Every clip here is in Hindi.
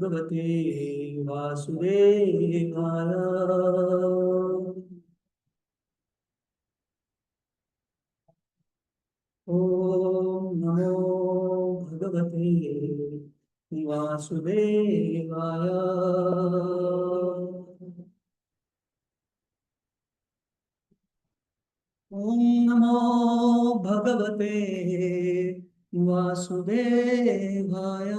भगवते वासुदेवाय। ओम नमो भगवते वासुदेवाय। ओम नमो भगवते वासुदेवाय।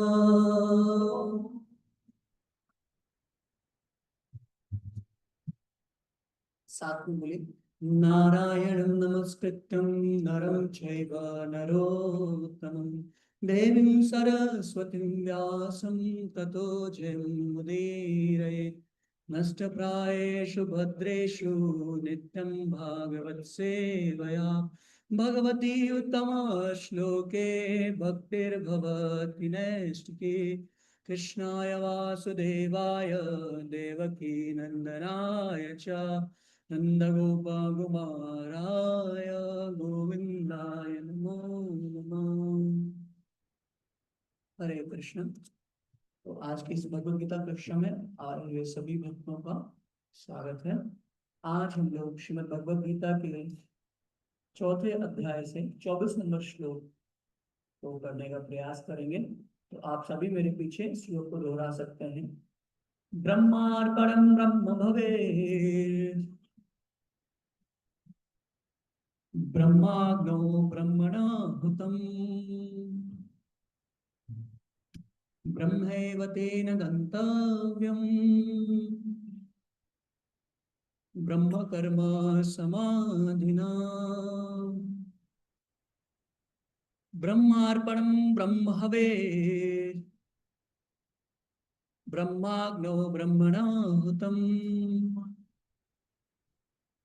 साथ में बोले, नारायणं नमस्कृत्यं नरं चैव नरोत्तमं देवीं सरस्वतीं व्यासं ततो जयमुदीरये। नष्टप्रायेषु भद्रेषु नित्यं भागवत सेवया भगवती उत्तमश्लोके भक्तिर्भवति नैष्टिकी। कृष्णाय वासुदेवाय देवकी नंदनाय च नंदगोपकुमाराय गोविंदाय नमो नमः। हरे कृष्ण। तो आज की इस भगवद गीता कक्षा में आए हुए सभी भक्तों का स्वागत है। आज हम लोग श्रीमद् भगवद गीता के चौथे अध्याय से 24 नंबर श्लोक को करने का प्रयास करेंगे। तो आप सभी मेरे पीछे श्लोक को दोहरा सकते हैं। ब्रह्मार्पणं ब्रह्म भवेत् ब्रह्माग्नौ ब्रह्मणाहुतम् ब्रह्मैव तेन गन्तव्यम् ब्रह्म कर्म समाधिना। ब्रह्मार्पणं ब्रह्म हवेत् ब्रह्माग्नौ ब्रह्मणाहुतम्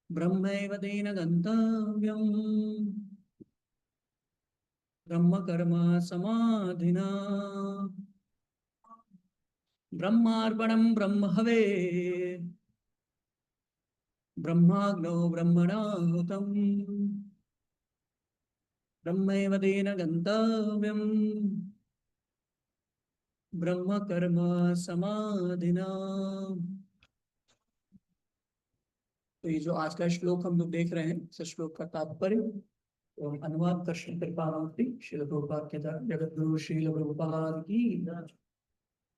ब्रह्मैव तेन गन्तव्यम् ब्रह्म कर्म समाधिना। ब्रह्मार्पणं ब्रह्म हवेत् ब्रह्माग्नौ ब्रह्मणाहुतम् ब्रह्मैव तेन गन्तव्यम् ब्रह्म कर्म समाधिना। तो ये जो आज का श्लोक हम लोग देख रहे हैं, इस श्लोक का तात्पर्य एवं अनुवाद कृष्ण कृपामूर्ति श्रील प्रभुपाद के द्वारा जगत गुरु श्रील प्रभुपाद की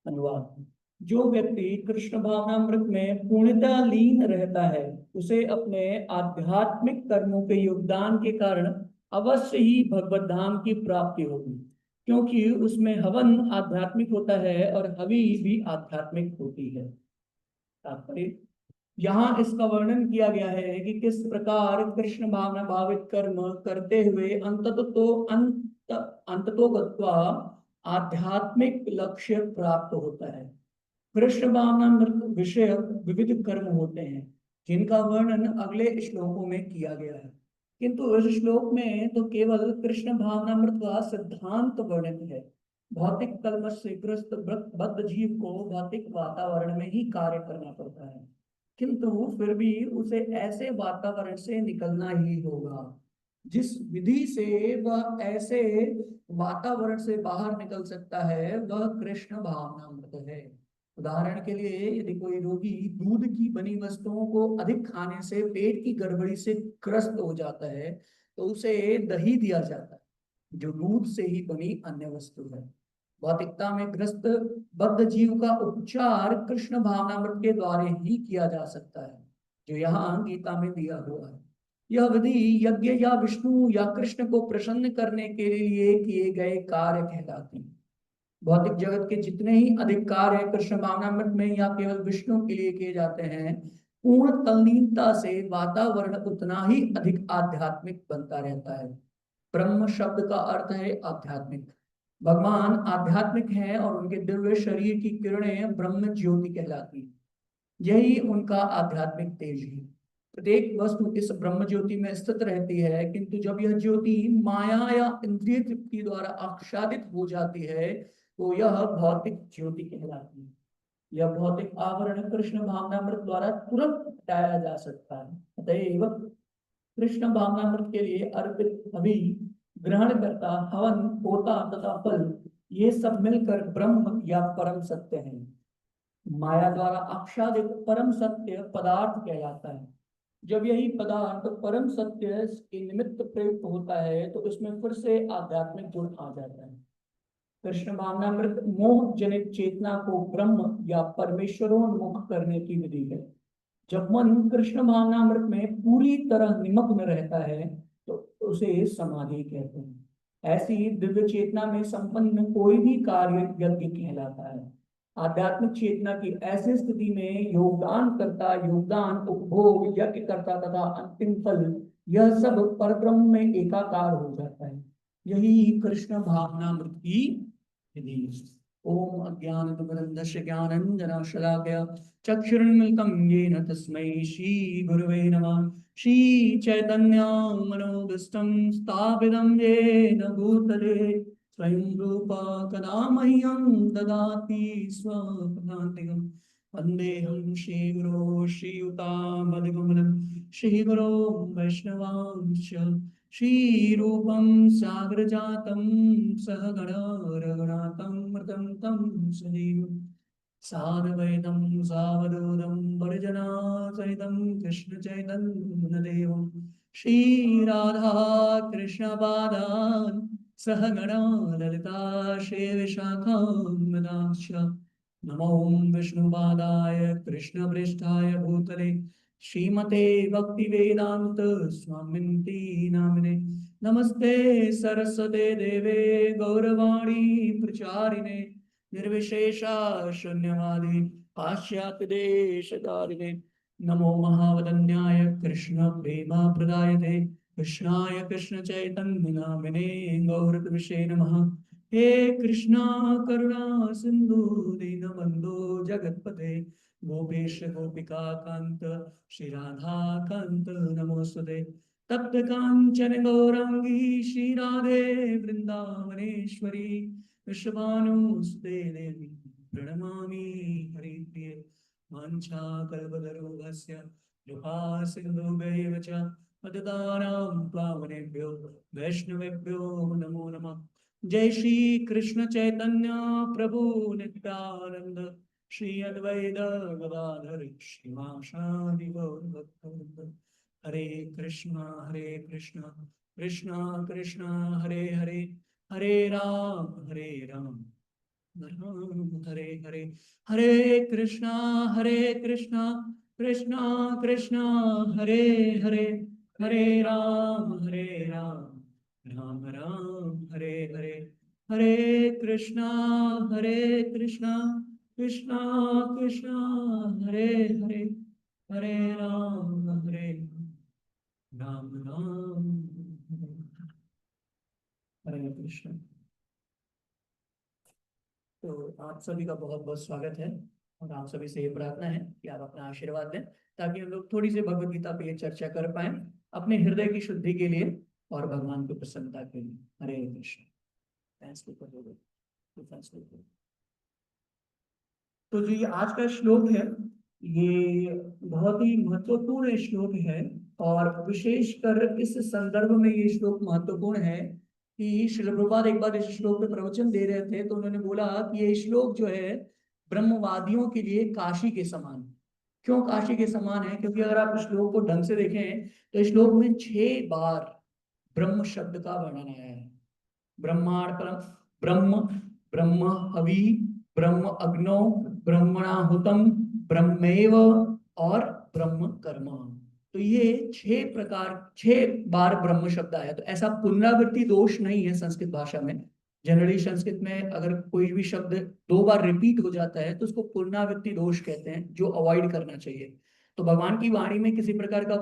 अनुवाद। जो व्यक्ति कृष्ण भावनामृत में पूर्णतः लीन रहता है उसे अपने आध्यात्मिक कर्मों के योगदान के कारण अवश्य ही भगवत धाम की प्राप्ति होगी, क्योंकि उसमें हवन आध्यात्मिक होता है और हवि भी आध्यात्मिक होती है। तात्पर्य, यहाँ इसका वर्णन किया गया है कि किस प्रकार कृष्ण भावना भावित कर्म करते हुए अंततो गत्वा आध्यात्मिक लक्ष्य प्राप्त होता है। कृष्ण भावनामृत विषय विविध कर्म होते हैं जिनका वर्णन अगले श्लोकों में किया गया है, किंतु इस श्लोक में तो केवल कृष्ण भावनामृत का सिद्धांत वर्णित है। भौतिक कल्मश से ग्रस्त बद्ध जीव को भौतिक वातावरण में ही कार्य करना पड़ता है, किंतु फिर भी उसे ऐसे वातावरण से निकलना ही होगा। जिस विधि से वह ऐसे वातावरण से बाहर निकल सकता है वह कृष्ण भावनामृत है। उदाहरण के लिए, यदि कोई रोगी दूध की बनी वस्तुओं को अधिक खाने से पेट की गड़बड़ी से ग्रस्त हो जाता है तो उसे दही दिया जाता है जो दूध से ही बनी अन्य वस्तु है। भौतिकता में ग्रस्त बद्ध जीव का उपचार कृष्ण भावनामृत के द्वारा ही किया जा सकता है, जो यहाँ गीता में दिया हुआ है। यह विधि यज्ञ या विष्णु या कृष्ण को प्रसन्न करने के लिए किए गए कार्य कहलाती है। भौतिक जगत के जितने ही अधिक कार्य कृष्ण भावनामृत में या केवल विष्णु के लिए किए जाते हैं, पूर्ण तल्लीनता से वातावरण उतना ही अधिक आध्यात्मिक बनता रहता है। ब्रह्म शब्द का अर्थ है आध्यात्मिक। भगवान आध्यात्मिक हैं और उनके दिव्य शरीर की किरणें ब्रह्म ज्योति कहलाती हैं। यही उनका आध्यात्मिक तेज है। प्रत्येक वस्तु इस ब्रह्म ज्योति में स्थित रहती है, किंतु जब यह ज्योति माया या इंद्रिय तृप्ति द्वारा आच्छादित हो जाती है तो यह भौतिक ज्योति कहलाती है। यह भौतिक आवरण कृष्ण भावनामृत द्वारा तुरंत हटाया जा सकता है। अतएव कृष्ण भावनामृत के लिए अर्पित अभी ग्रहण करता हवन होता तथा फल ये सब मिलकर ब्रह्म या परम सत्य है। माया द्वारा आच्छादित परम सत्य पदार्थ कहलाता है। जब यही पदार्थ परम सत्य के निमित्त प्रयुक्त होता है तो इसमें फिर से आध्यात्मिक गुण आ जाता है। कृष्ण भावनामृत मोह जनित चेतना को ब्रह्म या परमेश्वरोन्मुख करने की विधि है। जब मन कृष्ण भावनामृत में पूरी तरह निमग्न रहता है तो उसे समाधि कहते हैं। ऐसी दिव्य चेतना में संपन्न कोई भी कार्य यज्ञ कहलाता है। आध्यात्मिक चेतना की ऐसी स्थिति में योगदान करता, योगदान, उपभोग, यज्ञ करता तथा अंतिम फल, यह सब परब्रह्म में एकाकार हो जाता है। यही कृष्ण भावनामृत की विधि है। ओम अज्ञानतिमिरन्धस्य ज्ञानाञ्जनशलाकया चक्षुरुन्मिलितं येन तस्मै श्रीगुरवे नमः। श्रीचैतन्यमनोभीष्टं स्थापितं येन भूतले स्वयं रूपा कदा मह्यं ददाति स्वपदान्तिकं। वन्देऽहं श्रीगुरो श्रीयुतापदकमलं श्रीगुरो वैष्णवांश्च श्रीरूपं सागरजातं सहगण रघुनाथं मृतं तं सजीवम् साद्वैतं सावधूतं परिजनासहितं कृष्णचैतन्यदेवं श्रीराधा कृष्णपादान् सहगणा ललिता श्रीविशाखान्वितांश्च नमो विष्णुपादाय कृष्णप्रेष्ठाय भूतले श्रीमते भक्तिवेदान्त स्वामिन्ति नामिने नमस्ते सरस्वते देवे गौरवाणी प्रचारिणे निर्विशेषा शून्यवादी पाश्चात्य देश दारिणे नमो महावदन्याय कृष्ण प्रेमा प्रदायते कृष्णाय कृष्ण चैतन्य नामिने गौरविषे नमः। हे कृष्णा करुणा सिंधु दीनबंधु जगतपते गोपेश गोपिका कांत श्री राधा कांत नमोस्तुते। तप्त कांचन गौरांगी श्री राधे वृंदावनेश्वरी विश्वभानुसुते देवी प्रणमामि हरिप्रिये। वाञ्छाकल्पतरुभ्यश्च कृपा सिन्धुभ्यैव च पतितानां पावनेभ्यो वैष्णवेभ्यो नमो नमः। जय श्री कृष्ण चैतन्य प्रभु नित्यानंद श्री अद्वैत गदाधर श्रीवासादि गौरभक्तवृंद। हरे कृष्णा कृष्णा कृष्णा हरे हरे हरे राम राम हरे हरे हरे कृष्णा कृष्णा कृष्णा हरे हरे हरे राम राम राम हरे हरे हरे कृष्णा कृष्णा कृष्णा कृष्णा हरे हरे हरे राम राम राम हरे कृष्ण। तो आप सभी का बहुत बहुत स्वागत है और आप सभी से ये प्रार्थना है कि आप अपना आशीर्वाद दें ताकि हम लोग थोड़ी सी भगवद गीता पे ये चर्चा कर पाए अपने हृदय की शुद्धि के लिए और भगवान की प्रसन्नता के लिए। हरे कृष्ण। तो जो ये आज का श्लोक है ये बहुत ही महत्वपूर्ण श्लोक है और विशेषकर इस संदर्भ में ये श्लोक महत्वपूर्ण है कि श्रील प्रभुपाद एक बार इस श्लोक पे प्रवचन दे रहे थे तो उन्होंने बोला कि ये श्लोक जो है ब्रह्मवादियों के लिए काशी के समान। क्यों काशी के समान है? क्योंकि अगर आप इस श्लोक को ढंग से देखें तो इस श्लोक में 6 बार ब्रह्म शब्द का वर्णन आया है। ब्रह्मार्पणम, ब्रह्म, ब्रह्म हवि, ब्रह्म अग्नो, ब्रह्मणाहुतम, ब्रह्मेव और ब्रह्म कर्म। तो ये 6 बार ब्रह्म शब्द आया। तो ऐसा पुनरावृत्ति दोष नहीं है संस्कृत भाषा में। जनरली संस्कृत में अगर कोई भी शब्द 2 बार रिपीट हो जाता है तो उसको पुनरावृत्ति दोष कहते हैं जो अवॉइड करना चाहिए। तो भगवान की वाणी में किसी प्रकार का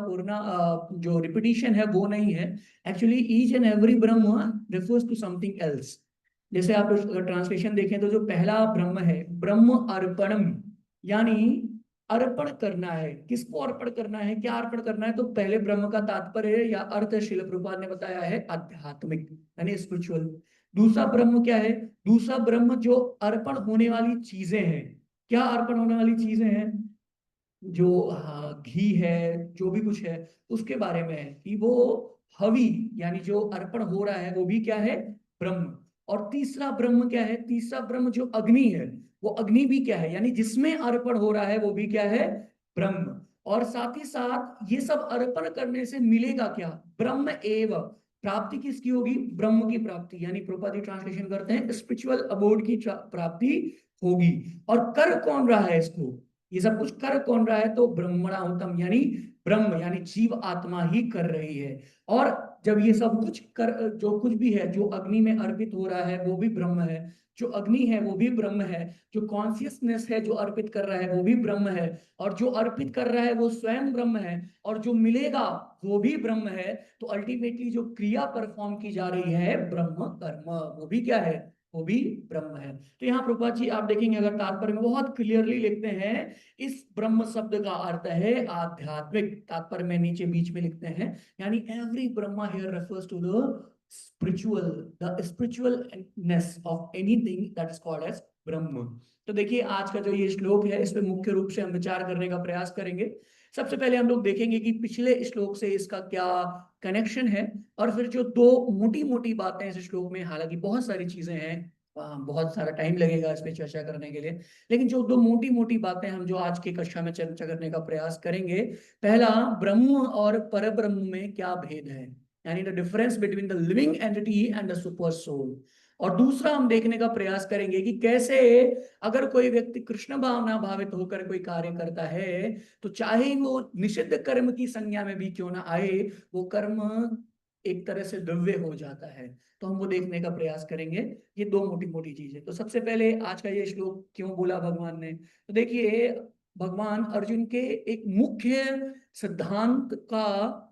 जो रिपीटिशन है वो नहीं है। Actually each and every Brahma refers to something else. जैसे आप अगर ट्रांसलेशन देखें तो जो पहला ब्रह्म है ब्रह्म अर्पणम, यानी अर्पण करना है। किसको अर्पण करना है, क्या अर्पण करना है? तो पहले ब्रह्म का तात्पर्य है या अर्थ श्रील प्रभुपाद ने बताया है आध्यात्मिक यानी स्पिरिचुअल। दूसरा ब्रह्म क्या है? दूसरा ब्रह्म जो अर्पण होने वाली चीजें हैं। क्या अर्पण होने वाली चीजें हैं? जो घी है, जो भी कुछ है उसके बारे में है कि वो हवि यानी जो अर्पण हो रहा है वो भी क्या है? ब्रह्म। और तीसरा ब्रह्म क्या है? तीसरा ब्रह्म जो अग्नि है, वो अग्नि भी क्या है? यानी जिसमें अर्पण हो रहा है वो भी क्या है? ब्रह्म। और साथ ही साथ ये सब अर्पण करने से मिलेगा क्या? ब्रह्म एव। प्राप्ति किसकी होगी? ब्रह्म की प्राप्ति, यानी प्रभुपाद जी ट्रांसलेशन करते हैं स्पिरिचुअल अबोर्ड की प्राप्ति होगी। और कर कौन रहा है इसको? ये सब कुछ कर कौन रहा है? तो ब्रह्मणाहुतम, यानी ब्रह्म यानी जीव आत्मा ही कर रही है। और जब ये सब कुछ कर, जो कुछ भी है जो अग्नि में अर्पित हो रहा है वो भी ब्रह्म है, जो अग्नि है वो भी ब्रह्म है, जो कॉन्शियसनेस है जो अर्पित कर रहा है वो भी ब्रह्म है, और जो अर्पित कर रहा है वो स्वयं ब्रह्म है, और जो मिलेगा वो भी ब्रह्म है। तो अल्टीमेटली जो क्रिया परफॉर्म की जा रही है ब्रह्म कर्म, वो भी क्या है? वो भी ब्रह्म है। तो यहाँ प्रभुपाद जी आप देखेंगे अगर तात्पर्य में बहुत क्लियरली लिखते हैं, इस ब्रह्म शब्द का अर्थ है आध्यात्मिक। तात्पर्य में नीचे बीच में लिखते हैं, यानी every Brahma here refers to the spiritual, the spiritualness of anything that is called as Brahm. तो देखिए आज का जो ये श्लोक है इस पे मुख्य रूप से हम विचार करने का प्रयास करेंगे। सबसे पहले हम लोग देखेंगे कि पिछले श्लोक से इसका क्या कनेक्शन है, और फिर जो दो मोटी मोटी बातें इस श्लोक में, हालांकि बहुत सारी चीजें हैं, बहुत सारा टाइम लगेगा इस पे चर्चा करने के लिए, लेकिन जो दो मोटी मोटी बातें हम जो आज की कक्षा में चर्चा करने का प्रयास करेंगे। पहला, ब्रह्म और परब्रह्म में क्या भेद है, यानी the difference between the living entity and the super soul. और दूसरा हम देखने का प्रयास करेंगे कि कैसे अगर कोई व्यक्ति कृष्ण भावना भावित होकर कोई कार्य करता है, तो चाहे वो निषिद्ध कर्म की संज्ञा में भी क्यों ना आए, वो कर्म एक तरह से दिव्य हो जाता है। तो हम वो देखने का प्रयास करेंगे। ये दो मोटी मोटी चीजें। तो सबसे पहले आज का ये श्लोक क्यों बोला भगवान ने, तो देखिए भगवान अर्जुन के एक मुख्य सिद्धांत का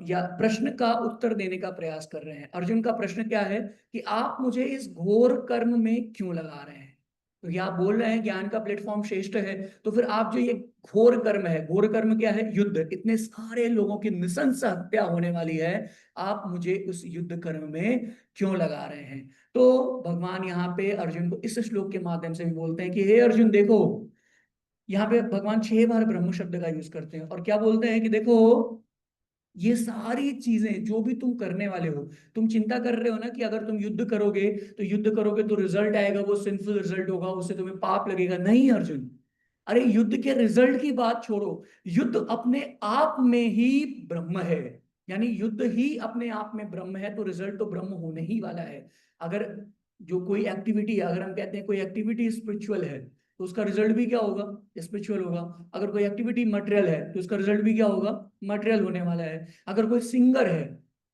या प्रश्न का उत्तर देने का प्रयास कर रहे हैं। अर्जुन का प्रश्न क्या है कि आप मुझे इस घोर कर्म में क्यों लगा रहे हैं? तो ये आप बोल रहे हैं ज्ञान का प्लेटफॉर्म श्रेष्ठ है, तो फिर आप जो ये घोर कर्म है, घोर कर्म क्या है? युद्ध, इतने सारे लोगों की नृशंस हत्या होने वाली है, आप मुझे उस युद्ध कर्म में क्यों लगा रहे हैं? तो भगवान यहाँ पे अर्जुन को इस श्लोक के माध्यम से भी बोलते हैं कि हे अर्जुन देखो, यहाँ पे भगवान 6 बार ब्रह्म शब्द का यूज करते हैं, और क्या बोलते हैं कि देखो ये सारी चीजें जो भी तुम करने वाले हो, तुम चिंता कर रहे हो ना कि अगर तुम युद्ध करोगे तो रिजल्ट आएगा, वो सिंफुल रिजल्ट होगा, उससे तुम्हें पाप लगेगा। नहीं अर्जुन, अरे युद्ध के रिजल्ट की बात छोड़ो, युद्ध अपने आप में ही ब्रह्म है। यानी युद्ध ही अपने आप में ब्रह्म है, तो रिजल्ट तो ब्रह्म होने ही वाला है। अगर जो कोई एक्टिविटी, अगर हम कहते हैं कोई एक्टिविटी स्पिरिचुअल है, तो उसका रिजल्ट भी क्या होगा? स्पिरिचुअल होगा। अगर कोई एक्टिविटी मटेरियल है तो उसका रिजल्ट भी क्या होगा? मटेरियल होने वाला है। अगर कोई सिंगर है,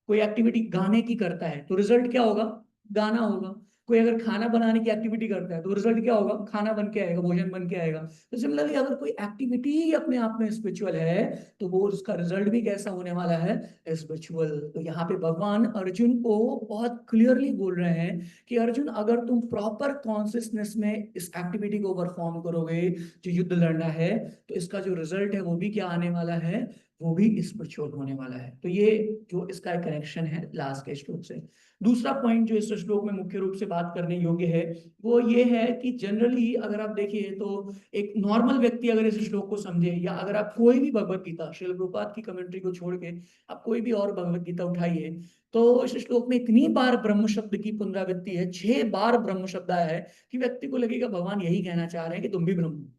कोई एक्टिविटी गाने की करता है, तो रिजल्ट क्या होगा? गाना होगा। कोई अगर खाना बनाने की एक्टिविटी करता है तो रिजल्ट क्या होगा? खाना बन के आएगा, भोजन बन के आएगा। तो सिमिलरली अगर कोई एक्टिविटी ही अपने आप में स्पिरिचुअल है, तो वो उसका रिजल्ट भी कैसा होने वाला है? स्पिरिचुअल। तो यहाँ पे भगवान अर्जुन को बहुत क्लियरली बोल रहे हैं कि अर्जुन अगर तुम प्रॉपर कॉन्शियसनेस में इस एक्टिविटी को परफॉर्म करोगे, जो युद्ध लड़ना है, तो इसका जो रिजल्ट है वो भी क्या आने वाला है? वो भी स्पिरिचुअल होने वाला है। तो ये जो इसका कनेक्शन है लास्ट के श्लोक से। दूसरा पॉइंट जो इस श्लोक में मुख्य रूप से बात करने योग्य है, वो ये है कि जनरली अगर आप देखिए तो एक नॉर्मल व्यक्ति अगर इस श्लोक को समझे, या अगर आप कोई भी भगवत गीता, श्रील प्रभुपाद की कमेंट्री को छोड़ के आप कोई भी और भगवत गीता उठाइए, तो इस श्लोक में इतनी बार ब्रह्म शब्द की पुनरावृत्ति है, 6 बार ब्रह्म शब्द आया है, कि व्यक्ति को लगेगा भगवान यही कहना चाह रहे हैं कि तुम भी ब्रह्म हो।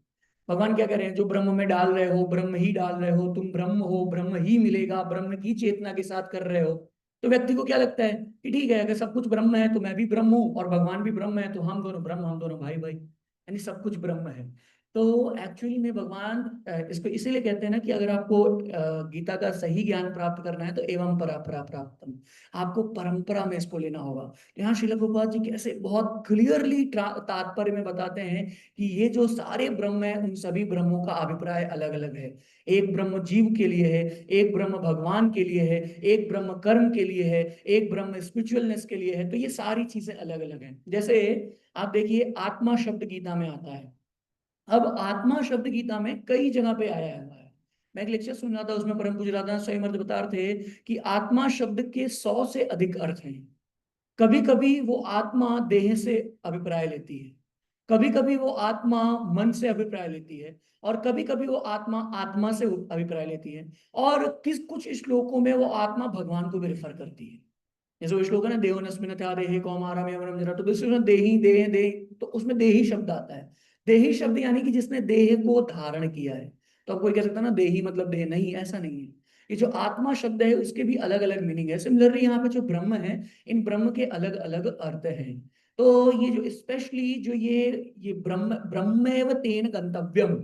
भगवान क्या कह रहे हैं? जो ब्रह्म में डाल रहे हो ब्रह्म ही डाल रहे हो, तुम ब्रह्म हो, ब्रह्म ही मिलेगा, ब्रह्म की चेतना के साथ कर रहे हो। तो व्यक्ति को क्या लगता है कि ठीक है, अगर सब कुछ ब्रह्म है तो मैं भी ब्रह्म हूँ, और भगवान भी ब्रह्म है, तो हम दोनों ब्रह्म, हम दोनों भाई भाई, यानी सब कुछ ब्रह्म है। तो एक्चुअली में भगवान इसको इसीलिए कहते हैं ना कि अगर आपको गीता का सही ज्ञान प्राप्त करना है तो एवं परापरा प्राप्तम, आपको परंपरा में इसको लेना होगा। तो यहाँ श्रील प्रभुपाद जी कैसे बहुत क्लियरली तात्पर्य में बताते हैं कि ये जो सारे ब्रह्म है उन सभी ब्रह्मों का अभिप्राय अलग अलग है। एक ब्रह्म जीव के लिए है, एक ब्रह्म भगवान के लिए है, एक ब्रह्म कर्म के लिए है, एक ब्रह्म स्पिरिचुअलनेस के लिए है। तो ये सारी चीजें अलग अलग हैं। जैसे आप देखिए आत्मा शब्द गीता में आता है। अब आत्मा शब्द गीता में कई जगह पे आया हुआ है। मैं एक लेक्चर सुन रहा था, उसमें परम पूज्य राधा स्वयं अर्थ बता रहे थे कि आत्मा शब्द के 100 से अधिक अर्थ हैं। कभी कभी वो आत्मा देह से अभिप्राय लेती है, कभी कभी वो आत्मा मन से अभिप्राय लेती है, और कभी कभी वो आत्मा आत्मा से अभिप्राय लेती है, और किस कुछ श्लोकों में वो आत्मा भगवान को भी रेफर करती है। जैसे वो श्लोक है ना, देवनस्मिन था देहे कौमारम जरा, तो इसमें देही देह दे, तो उसमें देही शब्द आता है। देही शब्द यानी कि जिसने देह को धारण किया है। तो अब कोई कह सकता है ना देही मतलब देह, नहीं, ऐसा नहीं है। ये जो आत्मा शब्द है उसके भी अलग अलग मीनिंग है। सिमिलरली यहाँ पे जो ब्रह्म है, इन ब्रह्म के अलग अलग अर्थ हैं। तो ये जो स्पेशली जो ये ब्रह्म ब्रह्मेव तेन गंतव्यम,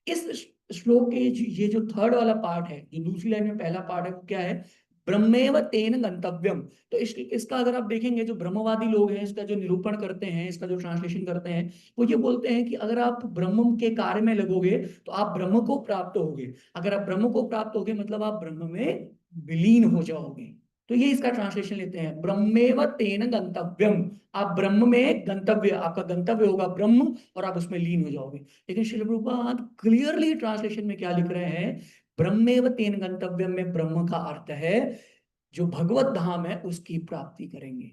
इस श्लोक के ये जो थर्ड वाला पार्ट है, जो दूसरी लाइन में पहला पार्ट है, वो क्या है? ब्रह्मेव तेन गंतव्यम। तो इसका अगर आप देखेंगे, जो ब्रह्मवादी लोग हैं इसका जो निरूपण करते हैं, इसका जो ट्रांसलेशन करते हैं, वो ये बोलते हैं कि अगर आप ब्रह्म के कार्य में लगोगे तो आप ब्रह्म को प्राप्त होगे। अगर आप ब्रह्म को प्राप्त होगे मतलब आप ब्रह्म में विलीन हो जाओगे। तो ये इसका ट्रांसलेशन लेते हैं, ब्रह्मेव तेन गंतव्यम। आप ब्रह्म में गंतव्य, आपका गंतव्य होगा ब्रह्म, और आप उसमें लीन हो जाओगे। लेकिन श्रील प्रभुपाद क्लियरली ट्रांसलेशन में क्या लिख रहे हैं? ब्रह्मेव तेन गंतव्यम में ब्रह्म का अर्थ है जो भगवत धाम है उसकी प्राप्ति करेंगे।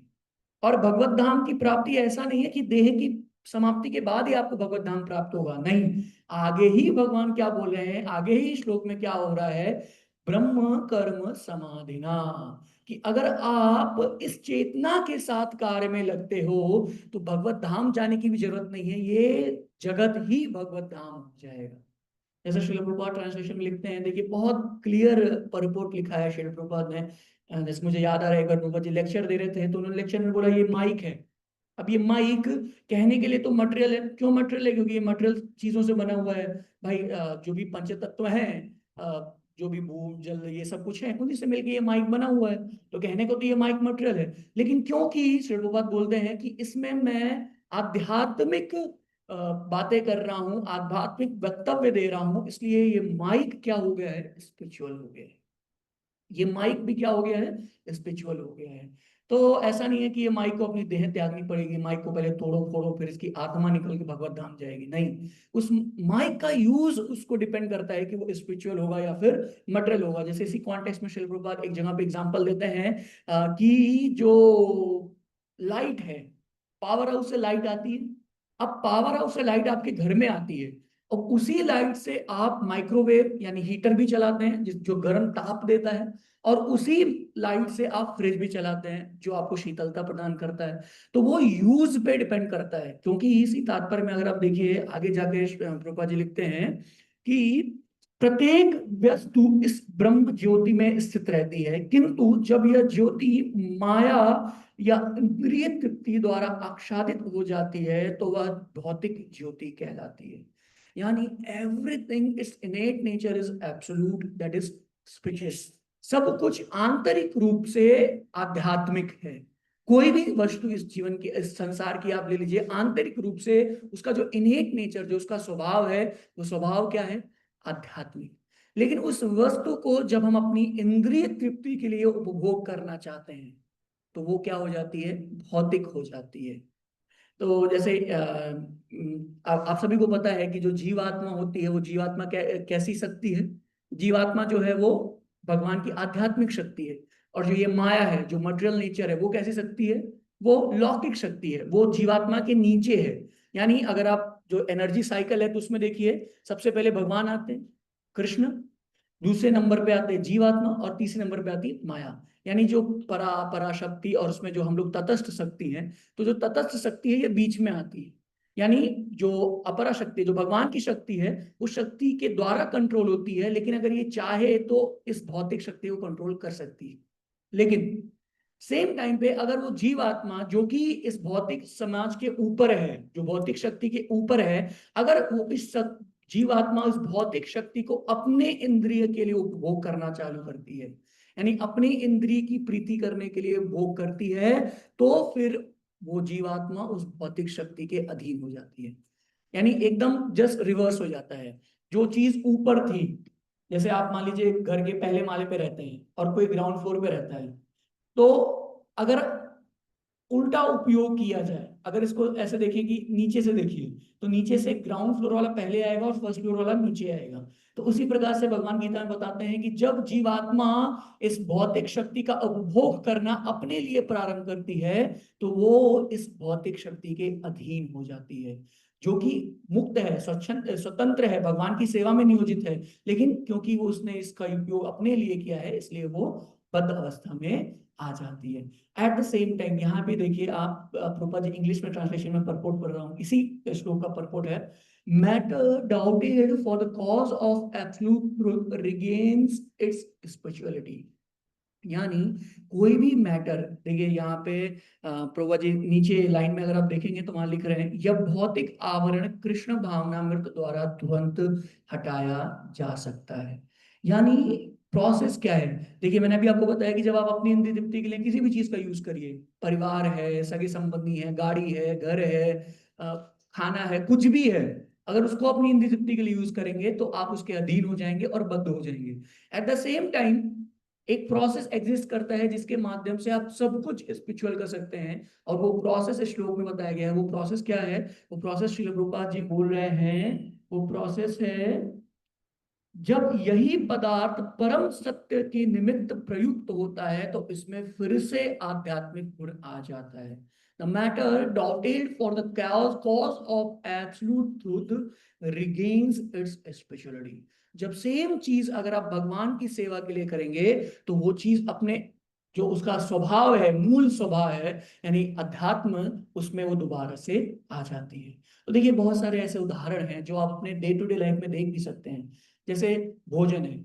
और भगवत धाम की प्राप्ति ऐसा नहीं है कि देह की समाप्ति के बाद ही आपको भगवत धाम प्राप्त होगा, नहीं। आगे ही भगवान क्या बोल रहे हैं, आगे ही श्लोक में क्या हो रहा है? ब्रह्म कर्म समाधिना, कि अगर आप इस चेतना के साथ कार्य में लगते हो तो भगवत धाम जाने की भी जरूरत नहीं है, ये जगत ही भगवत धाम हो जाएगा। जैसे श्रील प्रभुपाद ट्रांसलेशन में लिखते हैं, देखिए बहुत क्लियर परपोर्ट लिखा है श्रील प्रभुपाद ने। जैसे मुझे याद आ रहा है, एक बार जी लेक्चर दे रहे थे तो उन्होंने लेक्चर में बोला ये माइक है। अब ये माइक कहने के लिए तो मटेरियल है, क्यों मटेरियल है? क्योंकि ये मटेरियल चीजों से बना हुआ है भाई। जो भी पंच तत्व हैं, जो भी भूम जल ये सब कुछ है, उन्हीं से मिलकर ये माइक बना हुआ है। तो कहने को तो ये माइक मटेरियल है, लेकिन क्योंकि श्री प्रभुपाद बोलते हैं कि इसमें मैं आध्यात्मिक बातें कर रहा हूँ, आध्यात्मिक वक्तव्य दे रहा हूँ, इसलिए ये माइक क्या हो गया है? स्पिरिचुअल हो गया है। ये माइक भी क्या हो गया है? स्पिरिचुअल हो गया है। तो ऐसा नहीं है कि ये माइक को अपनी देह त्यागनी पड़ेगी, माइक को पहले तोड़ो फोड़ो फिर इसकी आत्मा निकल के भगवत धाम जाएगी, नहीं। उस माइक का यूज उसको डिपेंड करता है कि वो स्पिरिचुअल होगा या फिर मटेरियल होगा। जैसे इसी कॉन्टेक्स्ट में श्रील प्रभुपाद एक जगह पे एग्जांपल देते हैं कि जो लाइट है, पावर हाउस से लाइट आती है। अब पावर हाउस से लाइट आपके घर में आती है, और उसी लाइट से आप माइक्रोवेव यानी हीटर भी चलाते हैं जो गर्म ताप देता है, और उसी लाइट से आप फ्रिज भी चलाते हैं जो आपको शीतलता प्रदान करता है। तो वो यूज पे डिपेंड करता है, क्योंकि इसी तात्पर्य में अगर आप देखिए आगे जाके प्रभुपाद जी लिखते हैं कि प्रत्येक वस्तु इस ब्रह्म ज्योति में स्थित रहती है, किंतु जब यह ज्योति माया या इंद्रिय तृप्ति द्वारा आच्छादित हो जाती है तो वह भौतिक ज्योति कहलाती है। यानी everything is innate nature is absolute, that is specious. सब कुछ आंतरिक रूप से आध्यात्मिक है। कोई भी वस्तु इस जीवन की, इस संसार की आप ले लीजिए, आंतरिक रूप से उसका जो इनेट नेचर, जो उसका स्वभाव है, वो स्वभाव क्या है? आध्यात्मिक। लेकिन उस वस्तु को जब हम अपनी इंद्रिय तृप्ति के लिए उपभोग करना चाहते हैं तो वो क्या हो जाती है? भौतिक हो जाती है। तो जैसे आप सभी को पता है कि जो जीवात्मा होती है वो जीवात्मा कैसी शक्ति है? जीवात्मा जो है वो भगवान की आध्यात्मिक शक्ति है। और जो ये माया है, जो मटेरियल नेचर है, वो कैसी शक्ति है? वो लौकिक शक्ति है, वो जीवात्मा के नीचे है। यानी अगर आप जो एनर्जी साइकिल है तो उसमें देखिए, सबसे पहले भगवान आते हैं, कृष्ण, दूसरे नंबर पे आते हैं जीवात्मा, और तीसरे नंबर पे आती है माया। यानी जो पराशक्ति, और उसमें जो हम लोग तटस्थ शक्ति हैं, तो जो तटस्थ शक्ति है ये बीच में आती है। यानी जो अपरा शक्ति, जो भगवान की शक्ति है, उस शक्ति के द्वारा कंट्रोल होती है, लेकिन अगर ये चाहे तो इस भौतिक शक्ति को कंट्रोल कर सकती है। लेकिन सेम टाइम पे अगर वो जीवात्मा जो कि इस भौतिक समाज के ऊपर है, जो भौतिक शक्ति के ऊपर है, अगर वो जीवात्मा इस भौतिक शक्ति को अपने इंद्रिय के लिए उपभोग करना चालू करती है, यानी अपनी इंद्रिय की प्रीति करने के लिए भोग करती है, तो फिर वो जीवात्मा उस भौतिक शक्ति के अधीन हो जाती है। यानी एकदम जस्ट रिवर्स हो जाता है। जो चीज ऊपर थी, जैसे आप मान लीजिए घर के पहले माले पे रहते हैं और कोई ग्राउंड फ्लोर पे रहता है, तो अगर उल्टा उपयोग किया जाए, अगर इसको ऐसे देखिए कि नीचे से देखिए, तो नीचे से ग्राउंड फ्लोर वाला पहले आएगा और फर्स्ट फ्लोर वाला नीचे आएगा। तो उसी प्रकार से भगवान गीता में बताते हैं कि जब जीवात्मा इस भौतिक शक्ति का उपभोग करना अपने लिए प्रारंभ करती है तो वो इस भौतिक शक्ति के अधीन हो जाती है, जो कि मुक्त है, स्वतंत्र है, भगवान की सेवा में नियोजित है। लेकिन क्योंकि वो उसने इसका उपयोग अपने लिए किया है, इसलिए वो बद्ध अवस्था में आ जाती है। एट द सेम टाइम यहाँ पे देखिए आप, प्रभुपाद जी इंग्लिश में ट्रांसलेशन में परपोर्ट पढ़ रहा हूँ, इसी श्लोक का परपोर्ट है, matter doubted for the cause of absolute truth regains it's spirituality. यानी कोई भी मैटर, देखिए यहाँ पे प्रभुपाद जी नीचे लाइन में अगर आप देखेंगे तो वहां लिख रहे हैं, यह भौतिक आवरण कृष्ण भावनामृत द्वारा तुरंत हटाया जा सकता है। यानी प्रोसेस क्या है, देखिए मैंने अभी आपको बताया कि जब आप अपनी इंद्रिय तृप्ति के लिए किसी भी चीज का यूज करिए, परिवार है, सगे संबंधी है, गाड़ी है, घर है, अ, खाना है, कुछ भी है, अगर उसको अपनी इंद्रिय तृप्ति के लिए यूज करेंगे तो आप उसके अधीन हो जाएंगे और बद्ध हो जाएंगे। एट द सेम टाइम एक प्रोसेस एग्जिस्ट करता है जिसके माध्यम से आप सब कुछ स्पिरिचुअल कर सकते हैं, और वो प्रोसेस इस श्लोक में बताया गया है। वो प्रोसेस क्या है? वो प्रोसेस श्रील प्रभुपाद जी बोल रहे हैं, वो प्रोसेस है जब यही पदार्थ परम सत्य के निमित्त प्रयुक्त होता है तो इसमें फिर से आध्यात्मिक गुण आ जाता है। The matter dotted for the cause of absolute truth regains its spirituality। जब सेम चीज अगर आप भगवान की सेवा के लिए करेंगे तो वो चीज अपने जो उसका स्वभाव है, मूल स्वभाव है, यानी अध्यात्म, उसमें वो दोबारा से आ जाती है। तो देखिए बहुत सारे ऐसे उदाहरण हैं जो आप अपने डे टू डे लाइफ में देख भी सकते हैं। जैसे भोजन है,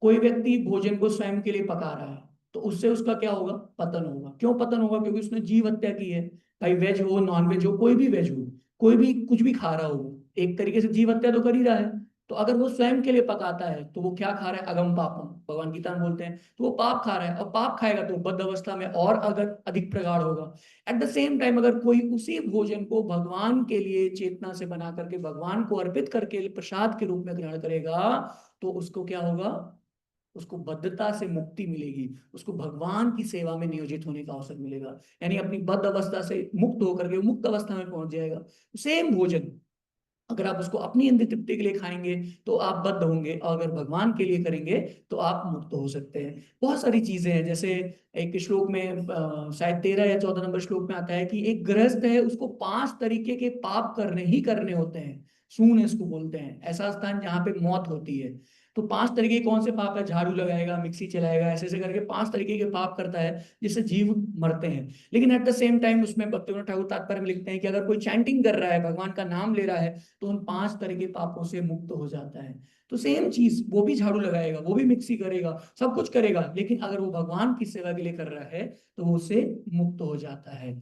कोई व्यक्ति भोजन को स्वयं के लिए पका रहा है तो उससे उसका क्या होगा? पतन होगा। क्यों पतन होगा? क्योंकि उसने जीव हत्या की है। भाई वेज हो, नॉन वेज हो, कोई भी वेज हो, कोई भी कुछ भी खा रहा हो, एक तरीके से जीव हत्या तो कर ही रहा है। तो अगर वो स्वयं के लिए पकाता है तो वो क्या खा रहा है? अगम पापम, भगवान गीता में बोलते हैं। तो वो पाप खा रहा है, और पाप खाएगा तो बद्ध अवस्था में और अगर अधिक प्रगाढ़ होगा। एट द सेम टाइम अगर कोई उसी भोजन को भगवान के लिए चेतना से बना करके भगवान को अर्पित करके प्रसाद के रूप में ग्रहण करेगा तो उसको क्या होगा? उसको बद्धता से मुक्ति मिलेगी, उसको भगवान की सेवा में नियोजित होने का अवसर मिलेगा, यानी अपनी बद्ध अवस्था से मुक्त होकर के वो मुक्त अवस्था में पहुंच जाएगा। सेम भोजन अगर आप उसको अपनी इंद्रिय तृप्ति के लिए खाएंगे तो आप बद्ध होंगे, और अगर भगवान के लिए करेंगे तो आप मुक्त हो सकते हैं। बहुत सारी चीजें हैं, जैसे एक श्लोक में शायद 13 या 14 नंबर श्लोक में आता है कि एक गृहस्थ है, उसको 5 तरीके के पाप करने ही करने होते हैं। सून इसको बोलते हैं, ऐसा स्थान जहाँ पे मौत होती है। तो 5 तरीके कौन से पाप है? झाड़ू लगाएगा, मिक्सी चलाएगा, ऐसे ऐसे करके 5 तरीके के पाप करता है जिससे जीव मरते हैं। लेकिन एट द सेम टाइम उसमें भक्तिविनोद ठाकुर तात्पर्य में लिखते हैं कि अगर कोई चैंटिंग कर रहा है, भगवान का नाम ले रहा है, तो उन 5 तरह के पापों से मुक्त हो जाता है। तो सेम चीज, वो भी झाड़ू लगाएगा, वो भी मिक्सी करेगा, सब कुछ करेगा, लेकिन अगर वो भगवान की सेवा के लिए कर रहा है तो वो उससे मुक्त हो जाता है।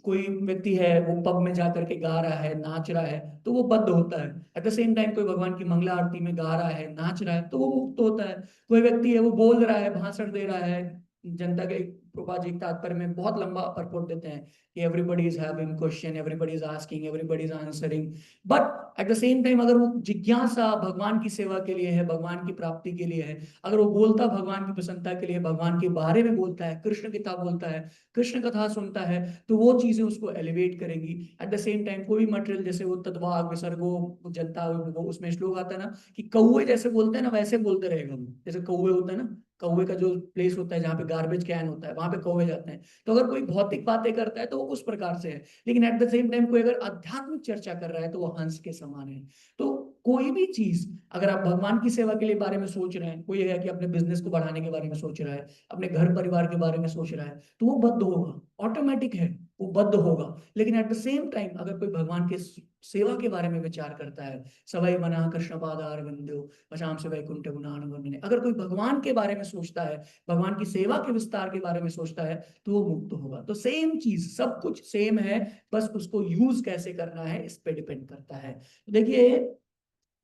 कोई व्यक्ति है, वो पब में जाकर के गा रहा है, नाच रहा है, तो वो बद्ध होता है। एट द सेम टाइम कोई भगवान की मंगला आरती में गा रहा है, नाच रहा है, तो वो मुक्त होता है। कोई व्यक्ति है, वो बोल रहा है, भाषण दे रहा है जनता के, प्रभुपाद जी तात्पर्य में बहुत लंबा परपोर्ट देते हैं कि everybody is having question, everybody is asking, everybody is answering, but at the same time अगर वो जिज्ञासा भगवान की सेवा के लिए है, भगवान की प्राप्ति के लिए है, अगर वो बोलता भगवान की प्रसन्नता के लिए, भगवान के बारे में बोलता है, कृष्ण गीता बोलता है, कृष्ण कथा सुनता है, तो वो चीजें उसको एलिवेट करेंगी। एट द सेम टाइम कोई भी मटेरियल, जैसे वो तद्वाग विसर्गो जनता, वो उसमें श्लोक आता है ना कि कौवे जैसे बोलते हैं ना वैसे बोलते रहेगा वो, जैसे कौवे होता है ना, कौवे का जो प्लेस होता है जहाँ पे गार्बेज कैन होता है वहां पे कौवे जाते हैं। तो अगर कोई भौतिक बातें करता है तो वो उस प्रकार से है, लेकिन एट द सेम टाइम कोई अगर आध्यात्मिक चर्चा कर रहा है तो वो हंस के समान है। तो कोई भी चीज, अगर आप भगवान की सेवा के लिए बारे में सोच रहे हैं, कोई है कि अपने बिजनेस को बढ़ाने के बारे में सोच रहा है, अपने घर परिवार के बारे में सोच रहा है, तो वो बद्ध होगा, ऑटोमेटिक है, वो बद्ध होगा। लेकिन एट द सेम टाइम अगर कोई भगवान के सेवा के बारे में विचार करता है, सवै मना कृष्ण पादार बिंदु वशाम से वैकुंठ गुणान वर्णने, अगर कोई भगवान के बारे में सोचता है, भगवान की सेवा के विस्तार के बारे में सोचता है, तो वो मुक्त होगा। तो सेम चीज, सब कुछ सेम है, बस उसको यूज कैसे करना है इस पे डिपेंड करता है। तो देखिए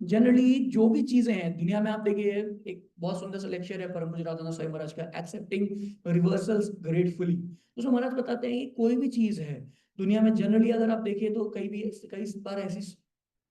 जनरली जो भी चीजें हैं दुनिया में, आप देखिए एक बहुत सुंदर सा लेक्चर है परम पूज्य राधानाथ स्वामी महाराज का, एक्सेप्टिंग रिवर्सल्स ग्रेटफुली। उसमें महाराज बताते हैं कि कोई भी चीज है दुनिया में, जनरली अगर आप देखिए तो कई बार ऐसी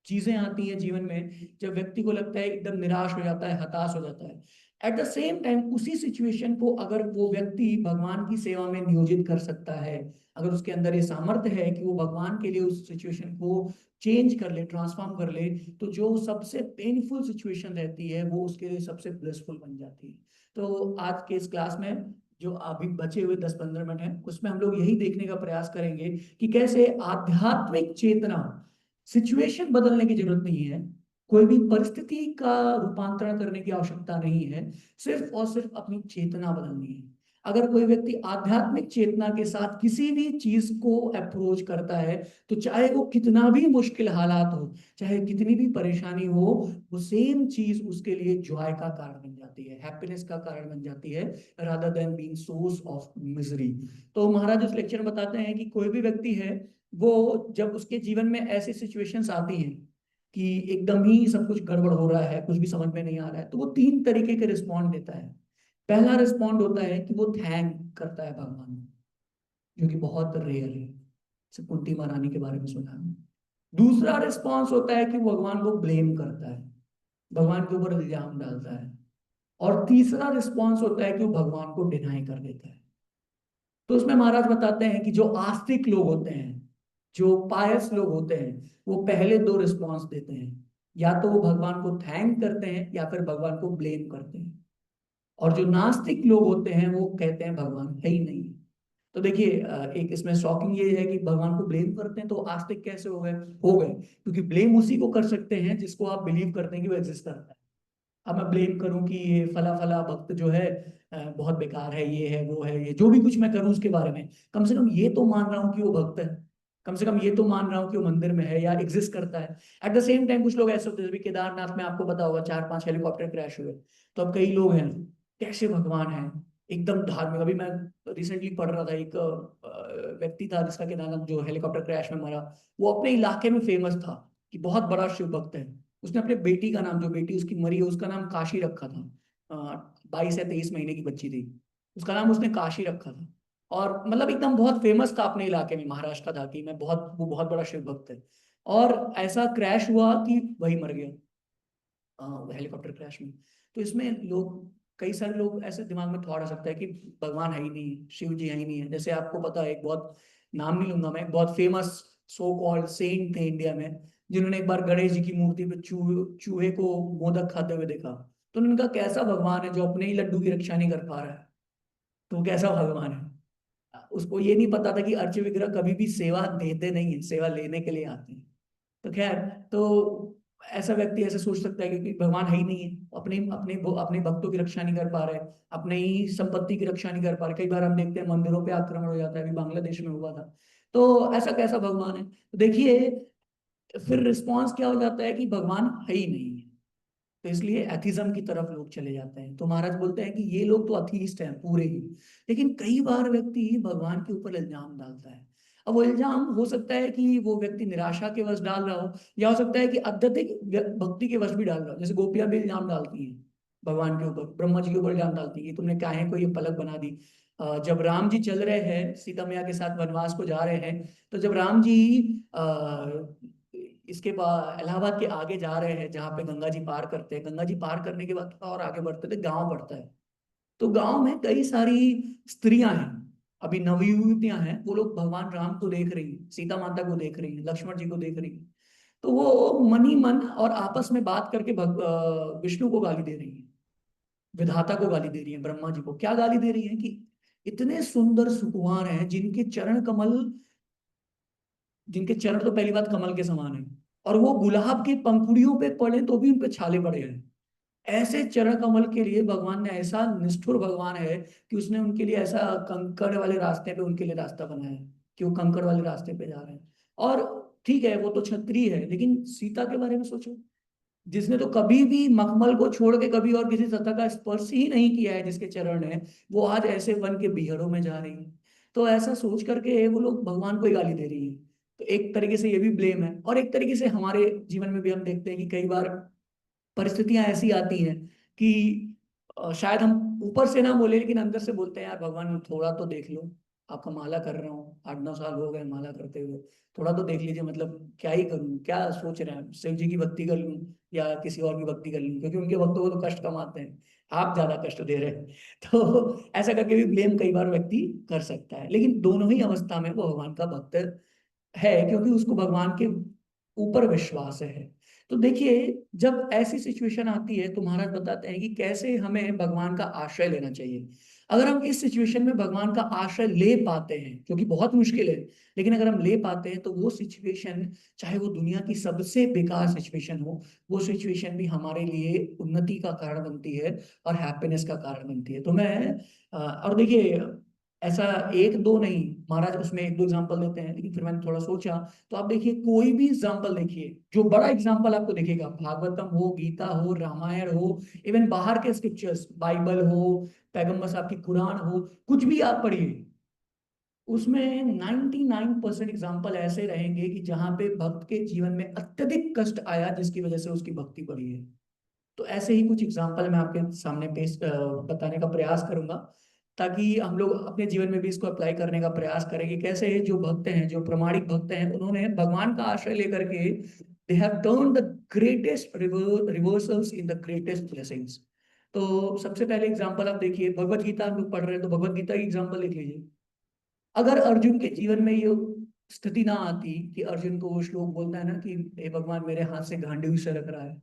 चीजें आती हैं जीवन में जब व्यक्ति को लगता है एकदम निराश हो जाता है, हताश हो जाता है। एट द सेम टाइम उसी सिचुएशन को अगर वो व्यक्ति भगवान की सेवा में नियोजित कर सकता है, अगर उसके अंदर ये सामर्थ्य है कि वो भगवान के लिए उस सिचुएशन को चेंज कर ले, ट्रांसफॉर्म कर ले, तो जो सबसे पेनफुल सिचुएशन रहती है वो उसके लिए सबसे ब्लेसफुल बन जाती है। तो आज के इस क्लास में जो अभी बचे हुए 10-15 मिनट हैं उसमें हम लोग यही देखने का प्रयास करेंगे कि कैसे आध्यात्मिक चेतना, सिचुएशन बदलने की जरूरत नहीं है, कोई भी परिस्थिति का रूपांतरण करने की आवश्यकता नहीं है, सिर्फ और सिर्फ अपनी चेतना बदलनी है। अगर कोई व्यक्ति आध्यात्मिक चेतना के साथ किसी भी चीज को अप्रोच करता है, तो चाहे वो कितना भी मुश्किल हालात हो, चाहे कितनी भी परेशानी हो, वो सेम चीज उसके लिए जॉय का कारण बन जाती है, हैप्पीनेस का कारण बन जाती है, rather than being source of misery. तो महाराज उस लेक्चर में बताते हैं कि कोई भी व्यक्ति है, वो जब उसके जीवन में ऐसी सिचुएशंस आती हैं कि एकदम ही सब कुछ गड़बड़ हो रहा है, कुछ भी समझ में नहीं आ रहा है, तो वो तीन तरीके के रिस्पॉन्ड देता है। पहला रिस्पॉन्ड होता है कि वो थैंक करता है भगवान को, जो कि बहुत रेयर है, जैसे कुंती महारानी के बारे में सुना है। दूसरा रिस्पॉन्स होता है कि वो भगवान को ब्लेम करता है, भगवान के ऊपर इल्जाम डालता है। और तीसरा रिस्पॉन्स होता है कि वो भगवान को डिनाई कर देता है। तो उसमें महाराज बताते हैं कि जो आस्तिक लोग होते हैं, जो पायस लोग होते हैं, वो पहले दो रिस्पॉन्स देते हैं, या तो वो भगवान को थैंक करते हैं या फिर भगवान को ब्लेम करते हैं। और जो नास्तिक लोग होते हैं वो कहते हैं भगवान है ही नहीं। तो देखिए, एक इसमें शॉकिंग ये है कि भगवान को ब्लेम करते हैं तो आस्तिक कैसे हो गए, क्योंकि ब्लेम उसी को कर सकते हैं जिसको आप बिलीव करते हैं कि वो एग्जिस्ट करता है। अब मैं ब्लेम करूं कि ये फला फला भक्त जो है बहुत बेकार है, ये है वो है, ये जो भी कुछ मैं करूं उसके बारे में, कम से कम ये तो मान रहा हूं कि वो भक्त है, कम से कम ये तो मान रहा हूँ कि वो मंदिर में है या एग्जिस्ट करता है। एट द सेम टाइम कुछ लोग ऐसे होते हैं, जैसे केदारनाथ में आपको पता होगा 4-5 हेलीकॉप्टर क्रैश हुए, तो अब कई लोग हैं कैसे भगवान है, एकदम धार्मिक। अभी मैं रिसेंटली पढ़ रहा था, एक व्यक्ति था जिसका केदारनाथ जो हेलीकॉप्टर क्रैश में मरा, वो अपने इलाके में फेमस था कि बहुत बड़ा शिव भक्त है। उसने अपने बेटी का नाम, जो बेटी उसकी मरी है उसका नाम काशी रखा था, 22 या 23 महीने की बच्ची थी, उसका नाम उसने काशी रखा था। और मतलब एकदम बहुत फेमस था अपने इलाके में, महाराष्ट्र का था कि मैं बहुत, वो बहुत बड़ा शिव भक्त है। और ऐसा क्रैश हुआ कि वही मर गया हेलीकॉप्टर क्रैश में। तो इसमें लोग, कई सारे लोग ऐसे दिमाग में थॉट आ सकता है कि भगवान है ही नहीं, शिव जी है ही नहीं है। जैसे आपको पता है, एक बहुत, नाम नहीं लूंगा मैं, एक बहुत फेमस सो कॉल्ड सेंट थे इंडिया में, जिन्होंने एक बार गणेश जी की मूर्ति पे चूहे को मोदक खाते हुए देखा। तो उन्होंने कहा कैसा भगवान है जो अपने ही लड्डू की रक्षा नहीं कर पा रहा है, तो कैसा भगवान है। उसको ये नहीं पता था कि अर्च विग्रह कभी भी सेवा देते नहीं है, सेवा लेने के लिए आते हैं। तो खैर, तो ऐसा व्यक्ति ऐसे सोच सकता है क्योंकि भगवान है ही नहीं है, अपने अपने अपने भक्तों की रक्षा नहीं कर पा रहे, अपने ही संपत्ति की रक्षा नहीं कर पा रहे। कई बार हम देखते हैं मंदिरों पे आक्रमण हो जाता है, अभी बांग्लादेश में हुआ था। तो ऐसा कैसा भगवान है, तो देखिए फिर रिस्पॉन्स क्या हो जाता है कि भगवान है ही नहीं है। तो इसलिए एथिज्म की तरफ लोग चले जाते हैं। तो महाराज बोलते हैं कि ये लोग तो अथीस्ट हैं पूरे ही, लेकिन कई बार व्यक्ति भगवान के ऊपर इल्जाम डालता है। अब वो इल्जाम हो सकता है कि वो व्यक्ति निराशा के वश डाल रहा हो, या हो सकता है कि अत्यधिक भक्ति के वश भी डाल रहा हो। जैसे गोपियां भी इल्जाम डालती हैं भगवान के ऊपर, ब्रह्मा जी के ऊपर इल्जाम डालती है कि तुमने काहे को ये पलक बना दी। जब राम जी चल रहे हैं सीता मैया के साथ वनवास को जा रहे हैं, तो जब राम जी इसके बाद इलाहाबाद के आगे जा रहे हैं, जहाँ पे गंगा जी पार करते हैं, गंगा जी पार करने के बाद थोड़ा और आगे बढ़ते थे, गांव पड़ता है। तो गांव में कई सारी स्त्रियां हैं, अभी नवयुवतियां हैं, वो लोग भगवान राम को देख रही हैं, सीता माता को देख रही हैं, लक्ष्मण जी को देख रही हैं। तो वो मन ही मन और आपस में बात करके विष्णु को गाली दे रही हैं, विधाता को गाली दे रही हैं, ब्रह्मा जी को। क्या गाली दे रही हैं कि इतने सुंदर सुकुमार हैं जिनके चरण कमल, जिनके चरण तो पहली बात कमल के समान है, और वो गुलाब की पंखुड़ियों पे पड़े तो भी उन पे छाले पड़े हैं। ऐसे चरण कमल के लिए भगवान ने, ऐसा निष्ठुर भगवान है कि उसने उनके लिए ऐसा कंकड़ वाले रास्ते पे उनके लिए रास्ता बनाया है कि वो कंकड़ वाले रास्ते पे जा रहे हैं। और ठीक है, वो तो क्षत्रिय है, लेकिन सीता के बारे में सोचो, जिसने तो कभी भी मखमल को छोड़ के कभी और किसी सत्ता का स्पर्श ही नहीं किया है, जिसके चरण है, वो आज ऐसे वन के बिहड़ों में जा रही है। तो ऐसा सोच करके वो लोग भगवान को ही गाली दे रही है। तो एक तरीके से ये भी ब्लेम है, और एक तरीके से हमारे जीवन में भी हम देखते हैं कि कई बार परिस्थितियां ऐसी आती हैं कि शायद हम ऊपर से ना बोले लेकिन अंदर से बोलते हैं, यार भगवान थोड़ा तो देख लो, आपका माला कर रहा हूँ, 8-9 साल हो गए माला करते हुए, थोड़ा तो देख लीजिए, मतलब क्या ही करूँ, क्या सोच रहे हैं, शिव जी की भक्ति कर लूँ या किसी और की भक्ति कर लूँ, क्योंकि उनके भक्तों को तो कष्ट कम आते हैं, आप ज्यादा कष्ट दे रहे हैं। तो ऐसा करके भी ब्लेम कई बार व्यक्ति कर सकता है, लेकिन दोनों ही अवस्था में वो भगवान का भक्त है, क्योंकि उसको भगवान के ऊपर विश्वास है। तो देखिए, जब ऐसी सिचुएशन आती है तो महाराज बताते हैं कि कैसे हमें भगवान का आश्रय लेना चाहिए। अगर हम इस सिचुएशन में भगवान का आश्रय ले पाते हैं, जो कि बहुत मुश्किल है, लेकिन अगर हम ले पाते हैं तो वो सिचुएशन, चाहे वो दुनिया की सबसे बेकार सिचुएशन हो, वो सिचुएशन भी हमारे लिए उन्नति का कारण बनती है और हैप्पीनेस का कारण बनती है। तो मैं और देखिए, ऐसा एक दो नहीं, महाराज उसमें एक दो एग्जांपल देते हैं, लेकिन फिर मैंने थोड़ा सोचा, तो आप देखिए कोई भी एग्जांपल देखिए, जो बड़ा एग्जांपल आपको दिखेगा, भागवतम हो, गीता हो, रामायण हो, इवन बाहर के स्क्रिप्चर्स, बाइबल हो, पैगंबर साहब की कुरान हो, कुछ भी आप पढ़िए, उसमें 99% एग्जाम्पल ऐसे रहेंगे कि जहां पे भक्त के जीवन में अत्यधिक कष्ट आया जिसकी वजह से उसकी भक्ति बढ़ी है। तो ऐसे ही कुछ एग्जाम्पल मैं आपके सामने पेश बताने का प्रयास करूंगा, ताकि हम लोग अपने जीवन में भी इसको अप्लाई करने का प्रयास करें कि कैसे जो भक्त हैं, जो प्रमाणिक भक्त हैं, उन्होंने भगवान का आश्रय लेकर के they have turn the greatest reversals in the greatest blessings. तो सबसे पहले एग्जाम्पल आप देखिए, भगवत गीता हम लोग पढ़ रहे हैं, तो भगवत गीता की एग्जाम्पल देख लीजिए। अगर अर्जुन के जीवन में ये स्थिति ना आती कि अर्जुन को वो श्लोक बोलता है ना कि हे भगवान, मेरे हाथ से गांडीव से रख रहा है,